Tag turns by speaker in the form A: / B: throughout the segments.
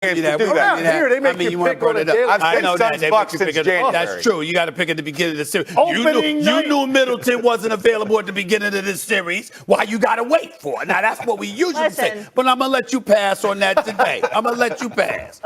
A: Here, they make you pick on it.
B: I know that.
A: Bucks since January.
B: That's true. You got to pick at the beginning of the series.
A: Opening night.
B: You knew Middleton wasn't available at the beginning of this series. Why you got to wait for? Now, that's what we usually say. But I'm going to let you pass on that today. I'm going to let you pass.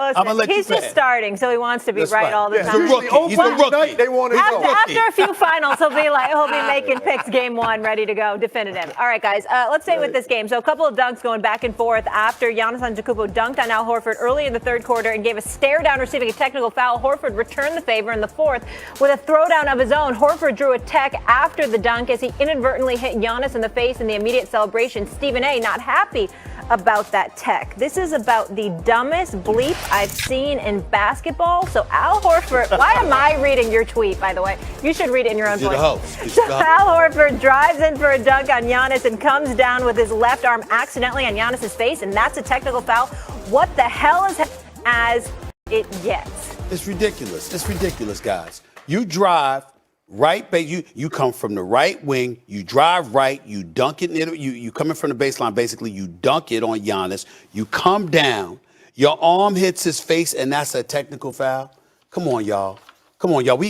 C: He's just starting, so he wants to be right all the time.
B: He's a rookie.
A: They want
C: After a few finals, he'll be making picks game one, ready to go, definitive. All right, guys, let's stay with this game. So a couple of dunks going back and forth after Giannis Antetokounmpo dunked on Al Horford early in the third quarter and gave a stare down receiving a technical foul. Horford returned the favor in the fourth with a throwdown of his own. Horford drew a tech after the dunk as he inadvertently hit Giannis in the face in the immediate celebration. Stephen A. not happy about that tech. This is about the dumbest bleep I've seen in basketball. So Al Horford, why am I reading your tweet, by the way? You should read it in your own voice. So Al Horford drives in for a dunk on Giannis and comes down with his left arm accidentally on Giannis' face, and that's a technical foul. What the hell is as it gets?
B: It's ridiculous. It's ridiculous, guys. You drive right, you come from the right wing, you drive right, you dunk it, you coming from the baseline, basically, you dunk it on Giannis, you come down, your arm hits his face, and that's a technical foul? Come on, y'all. Come on, y'all.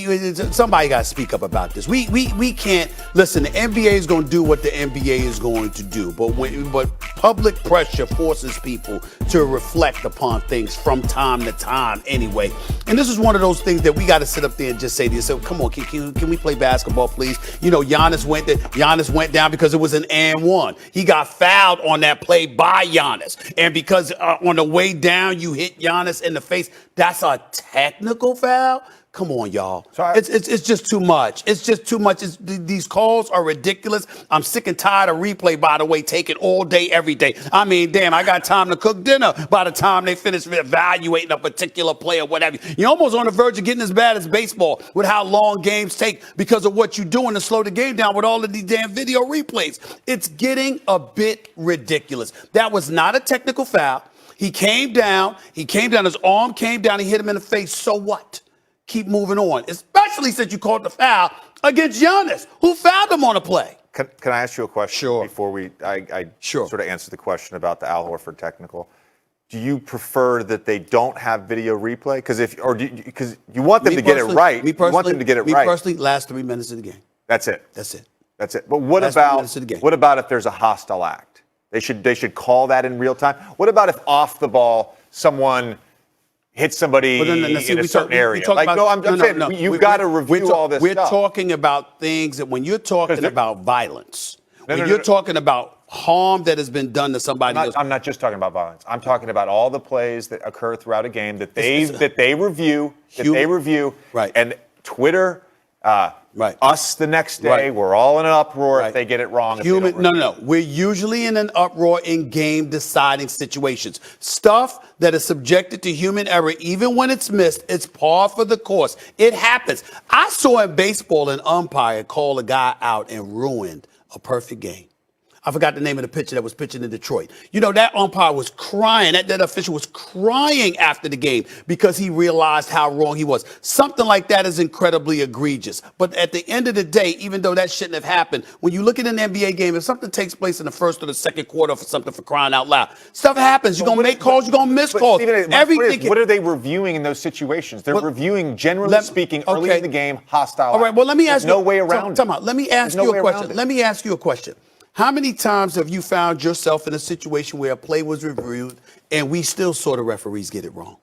B: Somebody got to speak up about this. We can't listen. The NBA is going to do what the NBA is going to do, but public pressure forces people to reflect upon things from time to time, anyway. And this is one of those things that we got to sit up there and just say to yourself, "Come on, can we play basketball, please?" You know, Giannis went down because it was an and one. He got fouled on that play by Giannis, and because on the way down you hit Giannis in the face, that's a technical foul. Come on, y'all. It's just too much. It's just too much. These calls are ridiculous. I'm sick and tired of replay, by the way, taking all day, every day. I mean, damn, I got time to cook dinner by the time they finish evaluating a particular play or whatever. You're almost on the verge of getting as bad as baseball with how long games take because of what you're doing to slow the game down with all of these damn video replays. It's getting a bit ridiculous. That was not a technical foul. He came down, his arm came down, he hit him in the face. So what? Keep moving on, especially since you called the foul against Giannis, who fouled him on a play.
D: Can I ask you a question
B: Sure.
D: before I sort of answer the question about the Al Horford technical? Do you prefer that they don't have video replay? Because you want them to get it right. You want them to get it right.
B: Me personally, last 3 minutes of the game.
D: That's it.
B: That's it.
D: That's it. But what about if there's a hostile act? They should call that in real time. What about if off the ball someone hit somebody in a certain area? You've got to review all this stuff.
B: We're talking about things that when you're talking about violence, when you're talking about harm that has been done to somebody else.
D: I'm not just talking about violence. I'm talking about all the plays that occur throughout a game that they review,
B: right.
D: And Twitter,
B: right.
D: Us the next day,
B: right.
D: We're all in an uproar if they get it wrong.
B: No. We're usually in an uproar in game deciding situations. Stuff that is subjected to human error, even when it's missed, it's par for the course. It happens. I saw in baseball an umpire call a guy out and ruined a perfect game. I forgot the name of the pitcher that was pitching in Detroit. You know, that umpire was crying. That official was crying after the game because he realized how wrong he was. Something like that is incredibly egregious. But at the end of the day, even though that shouldn't have happened, when you look at an NBA game, if something takes place in the first or the second quarter for something for crying out loud, stuff happens. You're going to make calls. You're going to miss calls.
D: Stephen, what are they reviewing in those situations? They're reviewing, generally speaking, early in the game, hostile.
B: All right, well, let me ask you.
D: No way around it.
B: Let me ask you a question. Let me ask you a question. How many times have you found yourself in a situation where a play was reviewed and we still saw the referees get it wrong?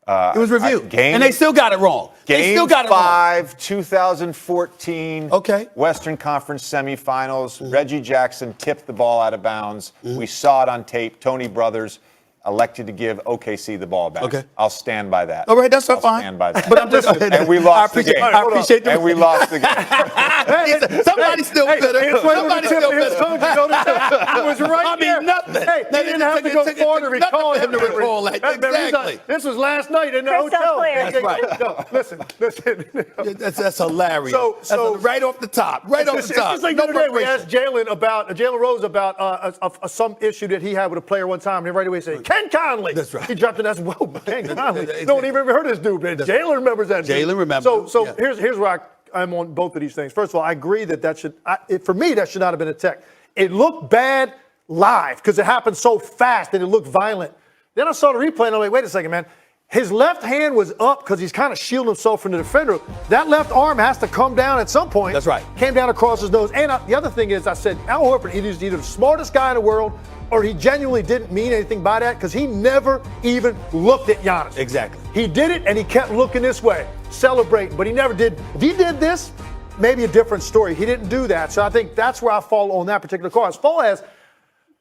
B: It was reviewed, and they still got it wrong.
D: Game 5, 2014.
B: Okay.
D: Western Conference semifinals. Reggie Jackson tipped the ball out of bounds. We saw it on tape. Tony Brothers elected to give OKC the ball back.
B: Okay.
D: I'll stand by that.
B: All right, that's
D: I'll
B: fine.
D: stand by that.
B: But I'm just
D: and we lost the game.
B: I appreciate that.
D: And we lost the game.
B: Somebody's still bitter. Somebody's still bitter.
A: It was right there.
B: Nothing.
A: Hey, he didn't have to go far to recall him to
B: recall that. Exactly.
A: This was last night in the hotel.
B: That's right.
A: No, listen.
B: That's hilarious. So right off the top. Right off the top.
A: It's just like the other day we asked Jalen Rose about some issue that he had with a player one time, and he right away said, Ken Conley.
B: That's right.
A: He dropped it as well. Ken Conley. No one even heard of this dude, man. Jalen remembers that dude.
B: Jalen remembers.
A: So here's where I'm on both of these things. First of all, I agree for me, that should not have been a tech. It looked bad live because it happened so fast and it looked violent. Then I saw the replay, and I'm like, wait a second, man. His left hand was up because he's kind of shielding himself from the defender. That left arm has to come down at some point.
B: That's right.
A: Came down across his nose. And the other thing is, I said, Al Horford is either the smartest guy in the world or he genuinely didn't mean anything by that because he never even looked at Giannis.
B: Exactly.
A: He did it, and he kept looking this way, celebrating, but he never did. If he did this, maybe a different story. He didn't do that. So I think that's where I fall on that particular call. As far as,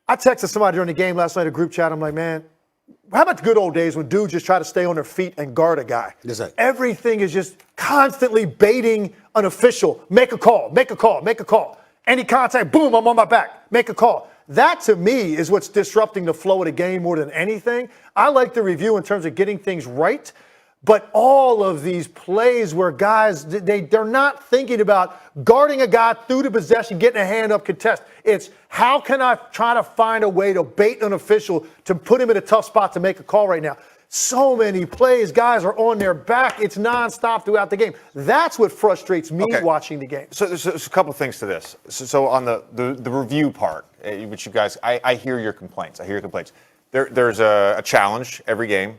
A: I texted somebody during the game last night, a group chat. I'm like, man, how about the good old days when dudes just try to stay on their feet and guard a guy?
B: Yes, sir.
A: Everything is just constantly baiting an official. Make a call, make a call, make a call. Any contact, boom, I'm on my back. Make a call. That, to me, is what's disrupting the flow of the game more than anything. I like the review in terms of getting things right, but all of these plays where guys, they're not thinking about guarding a guy through the possession, getting a hand up contest. It's how can I try to find a way to bait an official to put him in a tough spot to make a call right now. So many plays, guys are on their back. It's nonstop throughout the game. That's what frustrates me watching the game.
D: So there's a couple things to this. So on the review part, which you guys, I hear your complaints. There's a challenge every game.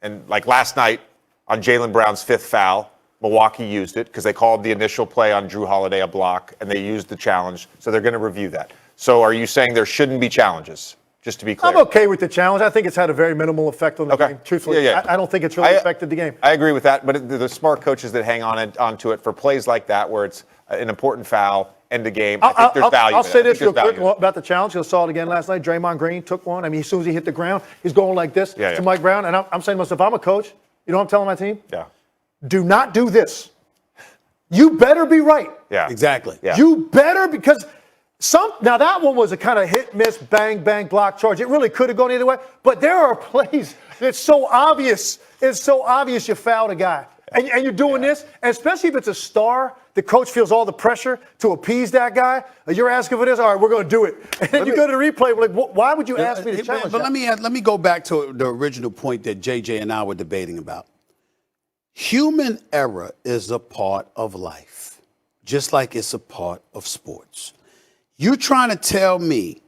D: And like last night on Jaylen Brown's fifth foul, Milwaukee used it because they called the initial play on Drew Holiday a block, and they used the challenge. So they're going to review that. So are you saying there shouldn't be challenges? Just to be clear.
A: I'm okay with the challenge. I think it's had a very minimal effect on the game. Truthfully, I don't think it's really affected the game.
D: I agree with that, but the smart coaches that hang onto it for plays like that where it's an important foul, end the game, I think there's value.
A: I'll say this real quick about the challenge. I saw it again last night. Draymond Green took one. I mean, as soon as he hit the ground, he's going like this to Mike Brown. And I'm saying to myself, I'm a coach. You know what I'm telling my team?
D: Yeah.
A: Do not do this. You better be right.
D: Yeah.
B: Exactly.
D: Yeah.
A: You better, because now that one was a kind of hit, miss, bang, bang, block charge. It really could have gone either way. But there are plays that's so obvious. It's so obvious you fouled a guy. And you're doing this, and especially if it's a star, the coach feels all the pressure to appease that guy. You're asking for this? All right, we're going to do it. And then you go to the replay, we're like, why would you ask me to challenge
B: But
A: that?
B: let me go back to the original point that JJ and I were debating about. Human error is a part of life, just like it's a part of sports. You trying to tell me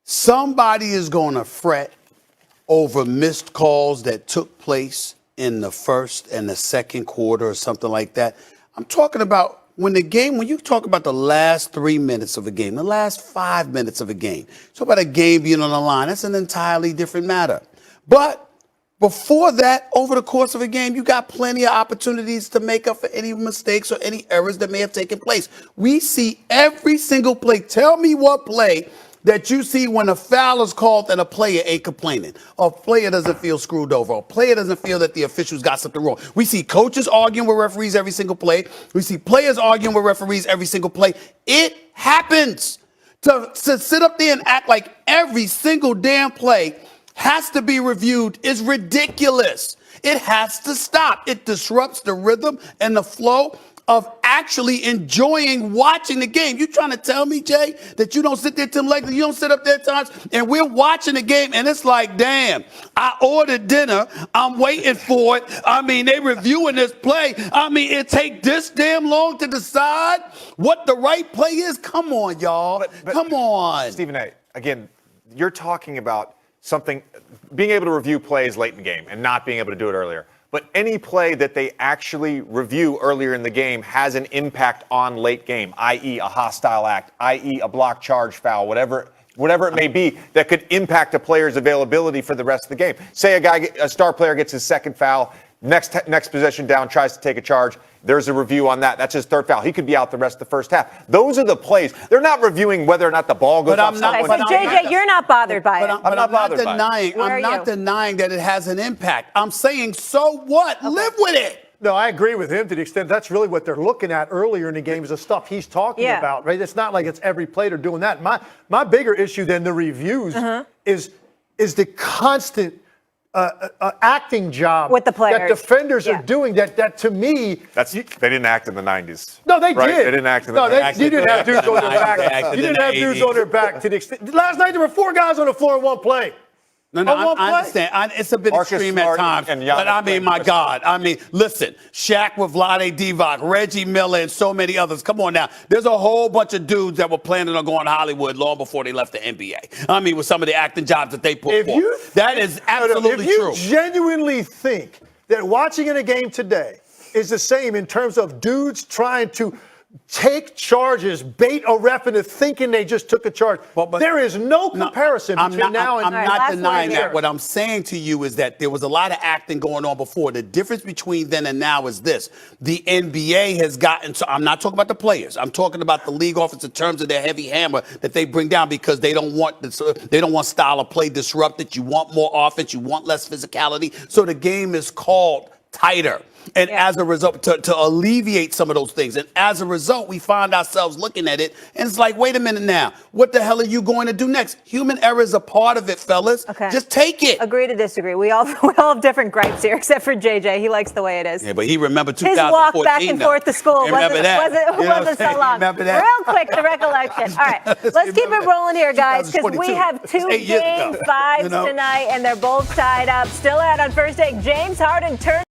B: somebody is going to fret over missed calls that took place in the first and the second quarter or something like that? I'm talking about when you talk about the last 3 minutes of a game, the last 5 minutes of a game, talk about a game being on the line, that's an entirely different matter. But before that, over the course of a game, you got plenty of opportunities to make up for any mistakes or any errors that may have taken place. We see every single play. Tell me what play that you see when a foul is called and a player ain't complaining, or a player doesn't feel screwed over, or a player doesn't feel that the officials got something wrong. We see coaches arguing with referees every single play. We see players arguing with referees every single play. It happens. To sit up there and act like every single damn play has to be reviewed is ridiculous. It has to stop. It disrupts the rhythm and the flow of actually enjoying watching the game. You trying to tell me, Jay, that you don't sit there, Tim Lakely, you don't sit up there at times and we're watching the game and it's like, damn, I ordered dinner. I'm waiting for it. I mean, they reviewing this play. I mean, it take this damn long to decide what the right play is. Come on, y'all. Come on.
D: Stephen A., again, you're talking about something, being able to review plays late in the game and not being able to do it earlier. But any play that they actually review earlier in the game has an impact on late game, i.e. a hostile act, i.e. a block charge foul, whatever it may be that could impact a player's availability for the rest of the game. Say a star player gets his second foul, next possession down, tries to take a charge. There's a review on that. That's his third foul. He could be out the rest of the first half. Those are the plays. They're not reviewing whether or not the ball goes off.
C: So JJ, you're not bothered by it.
D: I'm not bothered by it.
B: I'm not denying that it has an impact. I'm saying, so what? Okay. Live with it.
A: No, I agree with him to the extent that's really what they're looking at earlier in the game is the stuff he's talking about, right? It's not like it's every play they're doing that. My bigger issue than the reviews is the constant acting job
C: with the players
A: that defenders are doing. That to me,
D: they didn't act in the 90s.
A: No, they did.
D: They didn't act in the 90s.
A: You didn't have dudes on their back. You didn't have dudes on their back to the extent. Last night there were 4 guys on the floor in one play.
B: No, I understand. It's a bit
D: Marcus
B: extreme
D: Smart
B: at times.
D: and
B: But I
D: Giannis
B: mean, my God. I mean, listen, Shaq with Vlade Divac, Reggie Miller, and so many others. Come on now. There's a whole bunch of dudes that were planning on going to Hollywood long before they left the NBA. I mean, with some of the acting jobs that they put forth. That is absolutely true.
A: If you genuinely think that watching in a game today is the same in terms of dudes trying to take charges, bait a ref into thinking they just took a charge. But there is no comparison between now and
B: I'm not denying that. What I'm saying to you is that there was a lot of acting going on before. The difference between then and now is this. The NBA has gotten, so I'm not talking about the players. I'm talking about the league office in terms of their heavy hammer that they bring down because they don't want style of play disrupted. You want more offense. You want less physicality. So the game is called tighter. And as a result, to alleviate some of those things. And as a result, we find ourselves looking at it, and it's like, wait a minute now. What the hell are you going to do next? Human error is a part of it, fellas.
C: Okay.
B: Just take it.
C: Agree to disagree. We all have different gripes here, except for JJ. He likes the way it is.
B: Yeah, but he remembered 2014.
C: His walk back and forth to school wasn't so long.
B: Remember that?
C: Real quick, the recollection. All right, let's keep it rolling here, guys, because we have two game fives tonight, and they're both tied up. Still out on first take. James Harden turned